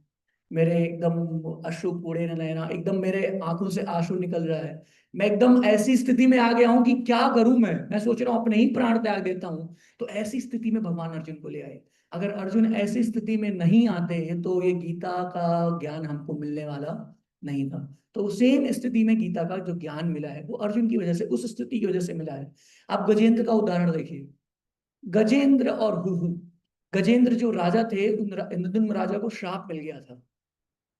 मेरे एकदम अश्रु पूरे न नयना, एकदम मेरे आंखों से आंसू निकल रहा है, मैं एकदम ऐसी स्थिति में आ गया हूं कि क्या करूं, मैं सोच रहा हूं अपने ही प्राण त्याग देता हूं, तो ऐसी स्थिति में भगवान अर्जुन को ले आए। अगर अर्जुन ऐसी स्थिति में नहीं आते तो ये गीता का ज्ञान हमको मिलने वाला नहीं था। तो सेम स्थिति में गीता का जो ज्ञान मिला है वो अर्जुन की वजह से, उस स्थिति की वजह से मिला है। आप गजेंद्र का उदाहरण देखिए, गजेंद्र और हुहु। गजेंद्र जो राजा थे, इंद्रदुम्न राजा को श्राप मिल गया था,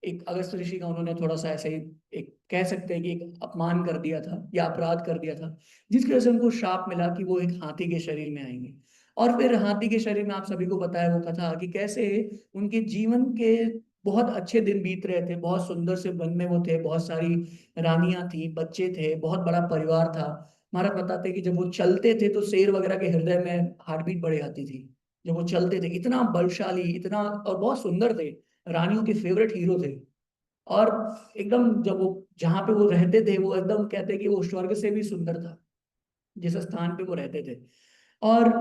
एक अगस्त ऋषि का उन्होंने थोड़ा सा ऐसे ही, एक कह सकते हैं कि एक अपमान कर दिया था या अपराध कर दिया था, जिसकी वजह से उनको श्राप मिला कि वो एक हाथी के शरीर में आएंगे। और फिर हाथी के शरीर में, आप सभी को पता है वो कथा, कि कैसे उनके जीवन के बहुत अच्छे दिन बीत रहे थे, बहुत सुंदर से वन में वो थे, बहुत सारी रानियां थी, बच्चे थे, बहुत बड़ा परिवार था। महाराज बताते हैं कि जब वो चलते थे तो शेर वगैरह के हृदय में हार्ट बीट बढ़ जाती थी जब वो चलते थे, इतना बलशाली, इतना, और बहुत सुंदर थे, रानियों के फेवरेट हीरो थे। और एकदम जब वो जहां पे वो रहते थे, वो एकदम कहते हैं कि वो स्वर्ग से भी सुंदर था, जिस स्थान पे वो रहते थे। और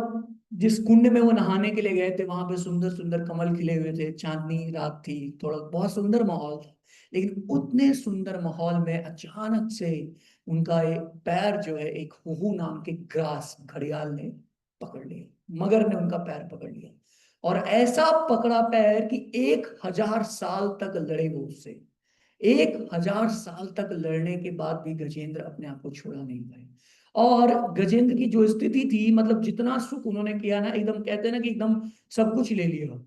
जिस कुंड में वो नहाने के लिए गए थे, वहां पे सुंदर सुंदर कमल खिले हुए थे, चांदनी रात थी, थोड़ा बहुत सुंदर माहौल था। लेकिन उतने सुंदर माहौल में अचानक से उनका एक पैर जो है, एक हुहू नाम के ग्रास घड़ियाल ने पकड़ लिया, मगर ने उनका पैर पकड़ लिया, और ऐसा पकड़ा पैर कि 1000 साल तक लड़े वो उससे। 1000 साल तक लड़ने के बाद भी गजेंद्र अपने आप को छोड़ा नहीं पाए। और गजेंद्र की जो स्थिति थी, मतलब जितना सुख उन्होंने किया ना, एकदम कहते हैं ना कि एकदम सब कुछ ले लिया,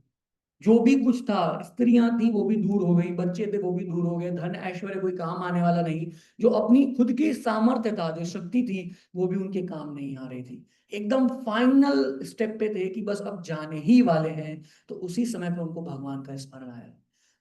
जो भी कुछ था, स्त्रियां थी वो भी दूर हो गई, बच्चे थे वो भी दूर हो गए, धन ऐश्वर्य कोई काम आने वाला नहीं, जो अपनी खुद की सामर्थ्य था, जो शक्ति थी, वो भी उनके काम नहीं आ रही थी। एकदम फाइनल स्टेप पे थे कि बस अब जाने ही वाले हैं। तो उसी समय पे उनको भगवान का स्मरण आया,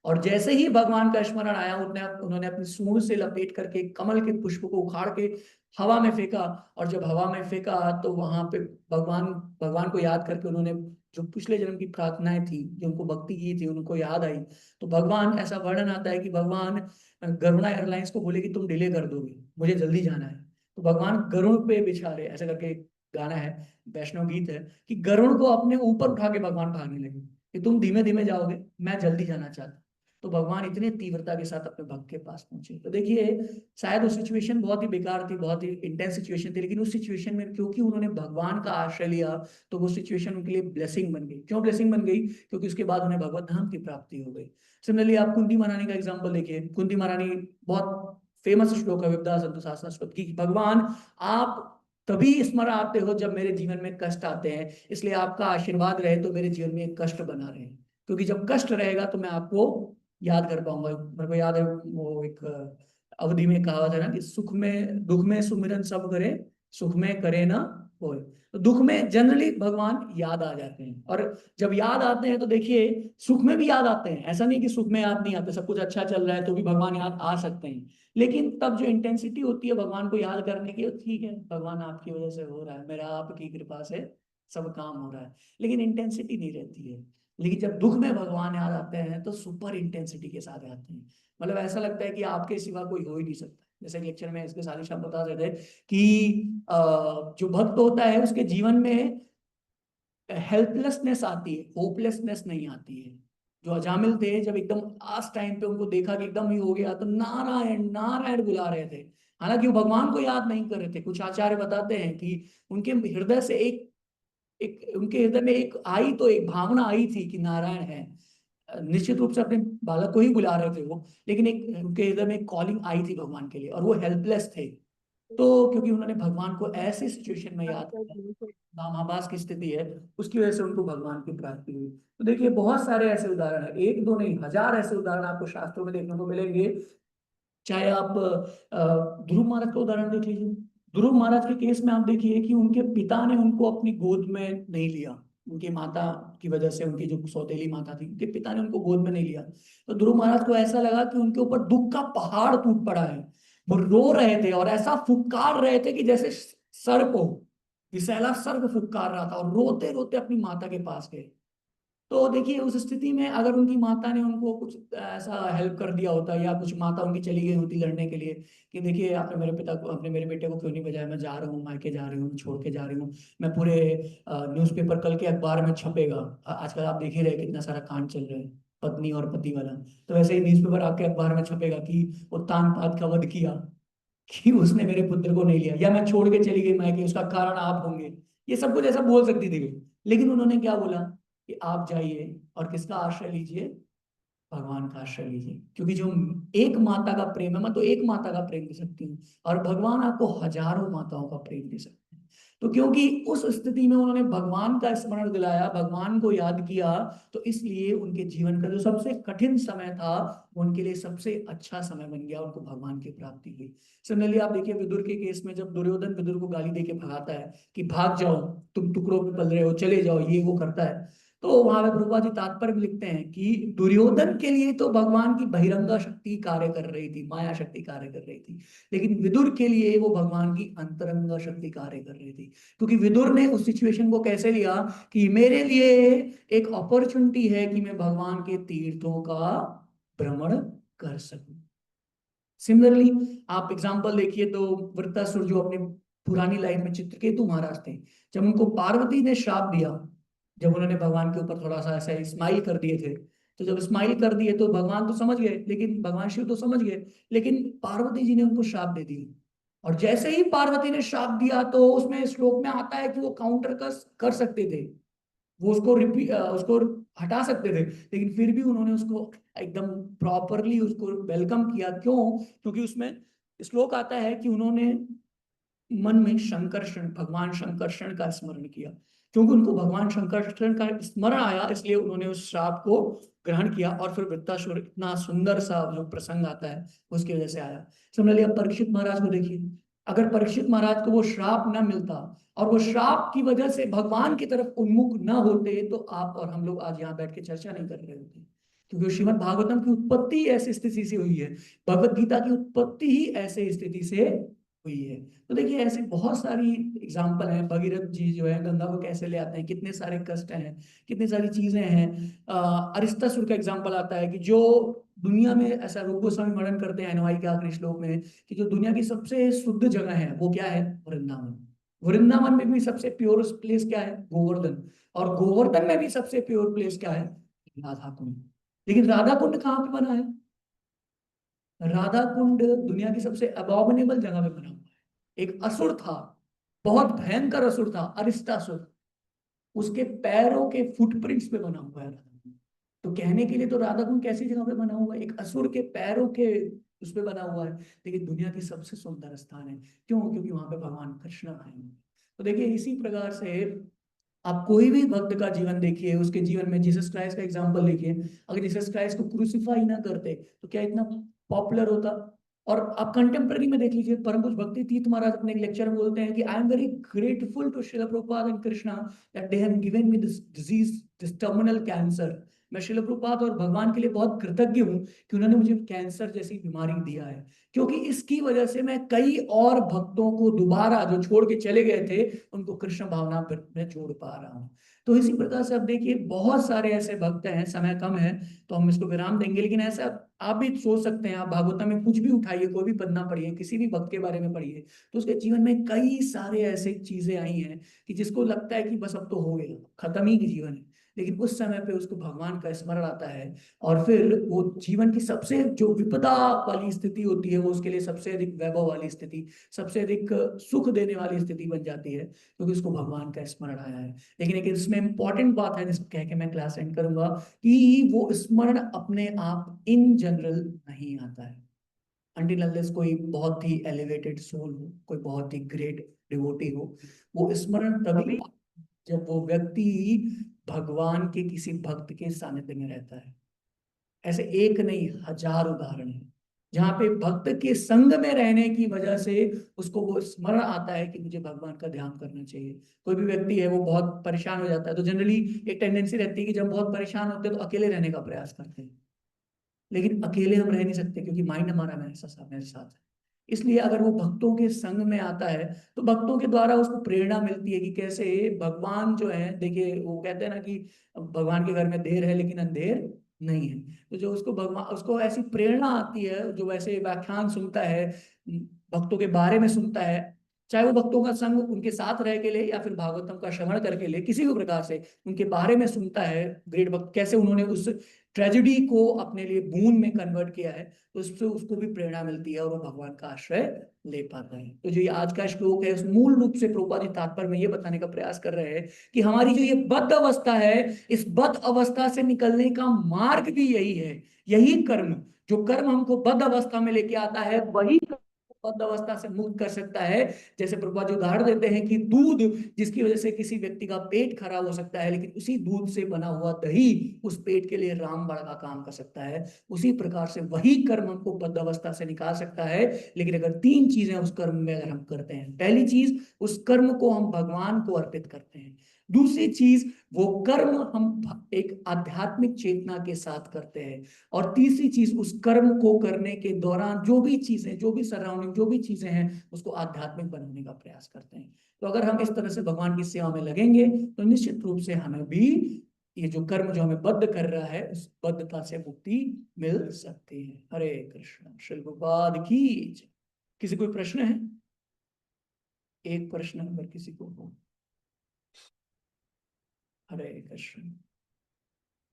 और जैसे ही भगवान का स्मरण आया, उन्होंने अपनी सूंड से लपेट करके कमल के पुष्प को उखाड़ के हवा में फेंका। और जब हवा में फेंका तो वहां पे भगवान भगवान को याद करके उन्होंने जो पिछले जन्म की प्रार्थनाएं थी, जो उनको भक्ति की थी, उनको याद आई। तो भगवान, ऐसा वर्णन आता है कि भगवान गरुड़ा एयरलाइंस को बोले कि तुम डिले कर दोगे, मुझे जल्दी जाना है। तो भगवान गरुड़ पे बिछा रहे, ऐसा करके एक गाना है, वैष्णव गीत है, कि गरुड़ को अपने ऊपर उठा के भगवान भागने लगे कि तुम धीमे धीमे जाओगे, मैं जल्दी जाना चाहता। तो भगवान इतने तीव्रता के साथ अपने भक्त के पास पहुंचे। तो देखिए, शायद वो सिचुएशन बहुत ही बेकार थी, बहुत ही इंटेंस सिचुएशन थी, लेकिन उस सिचुएशन में क्योंकि उन्होंने भगवान का आश्रय लिया, तो वो सिचुएशन उनके लिए ब्लेसिंग बन गई। क्यों ब्लेसिंग बन गई? क्योंकि उसके बाद उन्हें भगवत धाम की प्राप्ति हो गई। सिमिलरली आप कुंती महारानी का एग्जाम्पल देखिए। कुंती महारानी, बहुत फेमस श्लोक है विद्या संत शास्त्र की, भगवान आप तभी स्मरण आते हो जब मेरे जीवन में कष्ट आते हैं, इसलिए आपका आशीर्वाद रहे तो मेरे जीवन में एक कष्ट बना रहे, क्योंकि जब कष्ट रहेगा तो मैं आपको याद कर पाऊंगा। मेरे को याद है वो एक अवधि में कहा था ना कि सुख में दुख में सुमिरन सब करे, सुख में करे ना कोई। तो दुख में जनरली भगवान याद आ जाते हैं, और जब याद आते हैं तो देखिए सुख में भी याद आते हैं, ऐसा नहीं कि सुख में याद नहीं आते, सब कुछ अच्छा चल रहा है तो भी भगवान याद आ सकते हैं। लेकिन तब जो इंटेंसिटी होती है भगवान को याद करने की, ठीक है भगवान आपकी वजह से हो रहा है, मेरा आपकी कृपा से सब काम हो रहा है, लेकिन इंटेंसिटी नहीं रहती है। लेकिन जब दुख में भगवान याद आते हैं तो सुपर इंटेंसिटी के साथ आते हैं, मतलब ऐसा लगता है कि आपके सिवा कोई हो ही नहीं सकता। जैसे लेक्चर में इसके साथ शब्द बता रहे थे कि जो भक्त होता है उसके जीवन में हेल्पलेसनेस आती है, होपलेसनेस नहीं आती है। जो अजामिल थे, जब एकदम लास्ट टाइम पे उनको देखा कि एकदम ही हो गया, तो नारायण नारायण बुला रहे थे, हालांकि वो भगवान को याद नहीं कर रहे थे। कुछ आचार्य बताते हैं कि उनके हृदय से एक एक उनके हृदय में एक आई, तो एक भावना आई थी कि नारायण है। निश्चित रूप से अपने बालक को ही बुला रहे थे वो, लेकिन एक उनके हृदय में एक कॉलिंग आई थी भगवान के लिए, और वो हेल्पलेस थे। तो क्योंकि उन्होंने भगवान को ऐसी सिचुएशन में याद किया, नामाभास की स्थिति है, उसकी वजह से उनको भगवान की प्राप्ति हुई। तो देखिए बहुत सारे ऐसे उदाहरण है, एक दो नहीं, हजार ऐसे उदाहरण आपको शास्त्रों में देखने को मिलेंगे। चाहे आप ध्रुव महाराज का उदाहरण देख लीजिए। ध्रुव महाराज के केस में आप देखिए कि उनके पिता ने उनको अपनी गोद में नहीं लिया। उनकी माता की वजह से, उनकी जो सौतेली माता थी, उनके पिता ने उनको गोद में नहीं लिया। तो ध्रुव महाराज को ऐसा लगा कि उनके ऊपर दुख का पहाड़ टूट पड़ा है। वो रो रहे थे और ऐसा फुकार रहे थे कि जैसे सर्प हो, विषैला सर्प फुकार रहा था, और रोते रोते अपनी माता के पास गए। तो देखिए उस स्थिति में अगर उनकी माता ने उनको कुछ ऐसा हेल्प कर दिया होता, या कुछ माता उनकी चली गई होती लड़ने के लिए कि देखिए आपने मेरे पिता को, आपने मेरे बेटे को क्यों नहीं बजाया, मैं जा रहा हूँ, मायके जा रही हूँ, छोड़ के जा रही हूँ, मैं पूरे न्यूज़पेपर कल के अखबार में छपेगा। आजकल आप देख ही रहे कितना सारा कांड चल रहा है, पत्नी और पति वाला। तो वैसे ही न्यूज़पेपर आपके अखबार में छपेगा कि वो तानपाद का वध किया, कि उसने मेरे पुत्र को नहीं लिया, या मैं छोड़ के चली गई मायके, उसका कारण आप होंगे। ये सब कुछ ऐसा बोल सकती थी। लेकिन उन्होंने क्या बोला कि आप जाइए और किसका आश्रय लीजिए, भगवान का आश्रय लीजिए। क्योंकि जो एक माता का प्रेम है, मैं तो एक माता का प्रेम दे सकती हूँ, और भगवान आपको हजारों माताओं का प्रेम दे सकते हैं। तो क्योंकि उस स्थिति में उन्होंने भगवान का स्मरण दिलाया, भगवान को याद किया, तो इसलिए उनके जीवन का जो सबसे कठिन समय था, वो उनके लिए सबसे अच्छा समय बन गया, उनको भगवान की प्राप्ति हुई। सिमिलरली आप देखिए विदुर के केस में, जब दुर्योधन विदुर को गाली देके भगाता है कि भाग जाओ, तुम टुकड़ों में पल रहे हो, चले जाओ, ये वो करता है। तो वहां पे प्रभुपाद जी तात्पर्य में लिखते हैं कि दुर्योधन के लिए तो भगवान की बहिरंगा शक्ति कार्य कर रही थी, माया शक्ति कार्य कर रही थी, लेकिन विदुर के लिए वो भगवान की अंतरंगा शक्ति कार्य कर रही थी। क्योंकि विदुर ने उस सिचुएशन को कैसे लिया कि मेरे लिए एक अपॉर्चुनिटी है कि मैं भगवान के तीर्थों का भ्रमण कर सकूं। सिमिलरली आप एग्जांपल देखिए तो वृत्तासुर जो अपने पुरानी लाइफ में चित्रकेतु महाराज थे, जब उनको पार्वती ने श्राप दिया, जब उन्होंने भगवान के ऊपर थोड़ा सा ऐसा स्माइल कर दिए थे, तो जब स्माइल कर दिए तो भगवान तो समझ गए, लेकिन भगवान शिव तो समझ गए, लेकिन पार्वती जी ने उनको श्राप दे दिया। और जैसे ही पार्वती ने श्राप दिया, तो उसमें श्लोक में आता है कि वो काउंटर कर सकते थे, वो उसको रिपीट, उसको हटा सकते थे, लेकिन फिर भी उन्होंने उसको एकदम प्रॉपरली उसको वेलकम किया। क्यों? क्योंकि उसमें श्लोक आता है कि उन्होंने मन में शंकरषण, भगवान शंकरषण का स्मरण किया। क्योंकि उनको भगवान शंकरषण का स्मरण आया, इसलिए उन्होंने उस श्राप को ग्रहण किया, और फिर वृत्तासुर, इतना सुंदर सा जो प्रसंग आता है उसकी वजह से आया। सिमिलरली अब परीक्षित महाराज को देखिए, अगर परीक्षित महाराज को वो श्राप न मिलता, और वो श्राप की वजह से भगवान की तरफ उन्मुख न होते, तो आप और हम लोग आज यहाँ बैठ के चर्चा नहीं कर रहे होते। क्योंकि श्रीमद् भागवतम की उत्पत्ति ऐसी स्थिति से हुई है, भगवत गीता की उत्पत्ति ही ऐसे स्थिति से हुई है। तो देखिए ऐसे बहुत सारी एग्जाम्पल हैं। भगीरथ जी जो है गंगा को कैसे ले आते हैं, कितने सारे कष्ट हैं, कितनी सारी चीजें हैं। अरिस्तासुर का एग्जाम्पल आता है कि जो दुनिया में, ऐसा रूप गोस्वामी वर्णन करते हैं अनुयायी के आखिरी श्लोक में, कि जो दुनिया की सबसे शुद्ध जगह है वो क्या है, वृंदावन। वृंदावन में भी सबसे प्योर प्लेस क्या है, गोवर्धन। और गोवर्धन में भी सबसे प्योर प्लेस क्या है, राधा कुंड। लेकिन राधा कुंड कहाँ पे बना है? राधा कुंड दुनिया की सबसे अबॉमिनेबल जगह पे बना हुआ है। एक असुर था, बहुत भयंकर असुर था, अरिस्टासुर, उसके पैरों के फुटप्रिंट्स पे बना हुआ है राधा कुंड। तो कहने के लिए तो राधा कुंड कैसी जगह पे बना हुआ है, एक असुर के पैरों के उस पे बना हुआ है, लेकिन दुनिया की सबसे सुंदर स्थान है। क्यों? क्योंकि वहां पे भगवान कृष्ण आए हैं। तो देखिए इसी प्रकार से आप कोई भी भक्त का जीवन देखिए, उसके जीवन में जीसस क्राइस्ट का एग्जांपल देखिए। अगर जीसस क्राइस्ट को क्रूसिफाई ना करते तो क्या इतना पॉपुलर होता? और आप कंटेम्प्रेरी में देख लीजिए, परम पूज्य भक्ति तीर्थ महाराज अपने एक लेक्चर में बोलते हैं कि I am very grateful to Srila Prabhupada and Krishna that they have given me this disease, this terminal cancer. मैं श्रील प्रभुपाद और भगवान के लिए बहुत कृतज्ञ हूँ कि उन्होंने मुझे कैंसर जैसी बीमारी दिया है, क्योंकि इसकी वजह से मैं कई और भक्तों को दोबारा जो छोड़ के चले गए थे, उनको कृष्ण भावना पर मैं जोड़ पा रहा हूँ। तो इसी प्रकार से अब देखिए बहुत सारे ऐसे भक्त हैं, समय कम है तो हम इसको विराम देंगे, लेकिन ऐसा आप भी सोच सकते हैं, आप भागवतम में कुछ भी उठाइए, कोई भी पद ना पढ़िए, किसी भी भक्त के बारे में पढ़िए, तो उसके जीवन में कई सारे ऐसे चीजें आई हैं कि जिसको लगता है कि बस अब तो हो गया, खत्म ही की जीवन है। लेकिन उस समय पे उसको भगवान का स्मरण आता है और फिर वो जीवन की सबसे जो विपदा वाली स्थिति होती है वो उसके लिए सबसे अधिक वैभव वाली स्थिति, सबसे अधिक सुख देने वाली स्थिति बन जाती है, क्योंकि उसको भगवान का स्मरण आया है। लेकिन एक इसमें इंपॉर्टेंट बात है जिसको कह के मैं क्लास एंड करूंगा, कि वो स्मरण अपने आप इन जनरल नहीं आता है। अनटिल अनलेस कोई बहुत ही एलिवेटेड सोल हो, कोई बहुत ही ग्रेट डिवोटी हो, वो स्मरण तभी जब वो व्यक्ति भगवान के किसी भक्त के सानिध्य में रहता है। ऐसे एक नहीं, हजार उदाहरण है जहाँ पे भक्त के संग में रहने की वजह से उसको वो स्मरण आता है कि मुझे भगवान का ध्यान करना चाहिए। कोई भी व्यक्ति है वो बहुत परेशान हो जाता है, तो जनरली एक टेंडेंसी रहती है कि जब बहुत परेशान होते हैं तो अकेले रहने का प्रयास करते हैं। लेकिन अकेले हम रह नहीं सकते, क्योंकि माइंड हमारा मेरे साथ है। इसलिए अगर वो भक्तों के संग में आता है तो भक्तों के द्वारा उसको प्रेरणा मिलती है कि कैसे भगवान जो है, देखिए वो कहते हैं ना कि भगवान के घर में देर है लेकिन अंधेर नहीं है। तो जो उसको भगवान, उसको ऐसी प्रेरणा आती है, जो वैसे व्याख्यान सुनता है, भक्तों के बारे में सुनता है, चाहे वो भक्तों का संग उनके साथ रह के ले या फिर भागवतम का श्रवण करके ले, किसी भी प्रकार से उनके बारे में सुनता है, ग्रेट भक्त कैसे उन्होंने उस ट्रेजेडी को अपने लिए बून में कन्वर्ट किया है, तो उससे उसको भी प्रेरणा मिलती है और वो भगवान का आश्रय ले पाता है। तो जो ये आज का श्लोक है, उस मूल रूप से प्रभुपाद जी तात्पर्य में ये बताने का प्रयास कर रहे हैं कि हमारी जो ये बद्ध अवस्था है, इस बद्ध अवस्था से निकलने का मार्ग भी यही है। यही कर्म, जो कर्म हमको बद्ध अवस्था में लेके आता है, वही बद्ध अवस्था से मुक्त कर सकता है। जैसे प्रभुपाद जी उदाहरण देते हैं कि दूध, जिसकी वजह से किसी व्यक्ति का पेट खराब हो सकता है, लेकिन उसी दूध से बना हुआ दही उस पेट के लिए रामबाण का काम कर सकता है। उसी प्रकार से वही कर्म हमको बद्ध अवस्था से निकाल सकता है। लेकिन अगर तीन चीजें उस कर्म में अगर हम करते हैं, पहली चीज, उस कर्म को हम भगवान को अर्पित करते हैं। दूसरी चीज, वो कर्म हम एक आध्यात्मिक चेतना के साथ करते हैं। और तीसरी चीज, उस कर्म को करने के दौरान जो भी चीजें, जो भी सराउंडिंग, जो भी चीजें हैं, उसको आध्यात्मिक बनाने का प्रयास करते हैं। तो अगर हम इस तरह से भगवान की सेवा में लगेंगे तो निश्चित रूप से हमें भी ये जो कर्म जो हमें बद्ध कर रहा है, उस बद्धता से मुक्ति मिल सकती है। हरे कृष्ण, श्री प्रभुपाद की जय। किसी कोई प्रश्न है? एक प्रश्न अगर किसी को हो। हरे कृष्ण।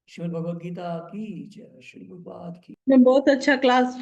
श्रीमद् भगवद गीता की जय। श्री प्रभुपाद की। मैं बहुत अच्छा क्लास